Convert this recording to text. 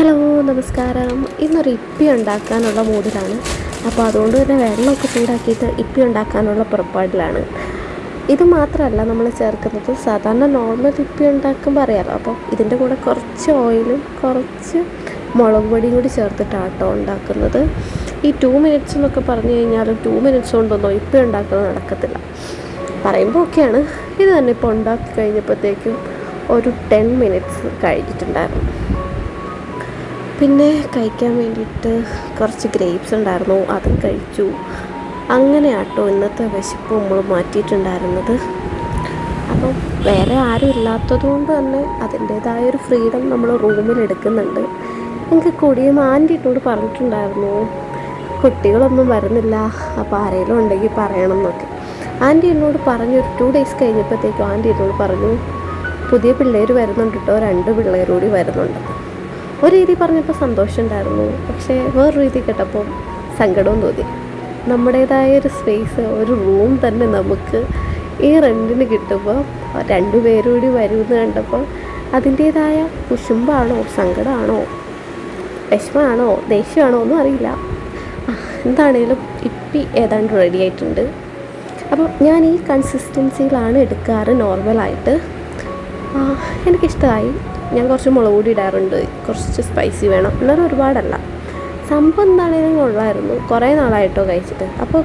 Hello നമസ്കാരം. ഇന്നൊരു ഇപ്പി ഉണ്ടാക്കാനുള്ള മൂഡിലാണ്. അപ്പോൾ അതുകൊണ്ട് തന്നെ വെള്ളമൊക്കെ ചൂടാക്കിയിട്ട് ഇപ്പി ഉണ്ടാക്കാനുള്ള പുറപ്പാടിലാണ്. ഇത് മാത്രമല്ല നമ്മൾ ചേർക്കുന്നത്, സാധാരണ നോർമൽ ഇപ്പി ഉണ്ടാക്കുമ്പോൾ അറിയാമല്ലോ. അപ്പോൾ ഇതിൻ്റെ കൂടെ കുറച്ച് ഓയിലും കുറച്ച് മുളക് പൊടിയും കൂടി ചേർത്തിട്ടാണ് കേട്ടോ ഉണ്ടാക്കുന്നത്. ഈ 2 മിനിറ്റ്സ് എന്നൊക്കെ പറഞ്ഞു കഴിഞ്ഞാൽ 2 മിനിറ്റ്സ് കൊണ്ടൊന്നും ഇപ്പി ഉണ്ടാക്കുന്നത് നടക്കത്തില്ല. പറയുമ്പോൾ ഒക്കെയാണ്. ഇത് തന്നെ ഇപ്പോൾ ഉണ്ടാക്കി കഴിഞ്ഞപ്പോഴത്തേക്കും ഒരു 10 മിനിറ്റ്സ് കഴിഞ്ഞിട്ടുണ്ടായിരുന്നു. പിന്നെ കഴിക്കാൻ വേണ്ടിയിട്ട് കുറച്ച് ഗ്രേപ്സ് ഉണ്ടായിരുന്നു, അതും കഴിച്ചു. അങ്ങനെ ആട്ടോ ഇന്നത്തെ വിശപ്പ് നമ്മൾ മാറ്റിയിട്ടുണ്ടായിരുന്നത്. അപ്പം വേറെ ആരും ഇല്ലാത്തത് കൊണ്ട് തന്നെ അതിൻ്റേതായൊരു ഫ്രീഡം നമ്മൾ റൂമിൽ എടുക്കുന്നുണ്ട്. എനിക്ക് കൂടിയും ആൻറ്റിയോട് പറഞ്ഞിട്ടുണ്ടായിരുന്നു കുട്ടികളൊന്നും വരുന്നില്ല, അപ്പോൾ ആരെങ്കിലും ഉണ്ടെങ്കിൽ പറയണം എന്നൊക്കെ. ആൻറ്റി എന്നോട് പറഞ്ഞു. ഒരു 2 ഡേയ്സ് കഴിഞ്ഞപ്പോഴത്തേക്കും ആൻറ്റി എന്നോട് പറഞ്ഞു, പുതിയ പിള്ളേർ വരുന്നുണ്ട് കേട്ടോ, 2 പിള്ളേർ കൂടി വരുന്നുണ്ട്. ഒരു രീതി പറഞ്ഞപ്പോൾ സന്തോഷമുണ്ടായിരുന്നു, പക്ഷേ വേറൊരു രീതി കേട്ടപ്പോൾ സങ്കടവും തോന്നി. നമ്മുടേതായൊരു സ്പേസ്, ഒരു റൂം തന്നെ നമുക്ക് ഈ റെൻറ്റിന് കിട്ടുമ്പോൾ 2 പേരുകൂടി വരുമെന്ന് കണ്ടപ്പോൾ അതിൻ്റേതായ കുശുമ്പാണോ സങ്കടമാണോ വിഷമമാണോ ദേഷ്യമാണോ ഒന്നും അറിയില്ല. എന്താണേലും ഇപ്പി ഏതാണ്ട് റെഡി ആയിട്ടുണ്ട്. അപ്പം ഞാൻ ഈ കൺസിസ്റ്റൻസിയിലാണ് എടുക്കാറ് നോർമലായിട്ട്. എനിക്കിഷ്ടമായി. ഞാൻ കുറച്ച് മുളക് പൊടി ഇടാറുണ്ട്, കുറച്ച് സ്പൈസി വേണം, എന്നാലും ഒരുപാടല്ല. സംഭവം എന്താണെങ്കിലും കൊള്ളായിരുന്നു. കുറേ നാളായിട്ടോ കഴിച്ചിട്ട്. അപ്പോൾ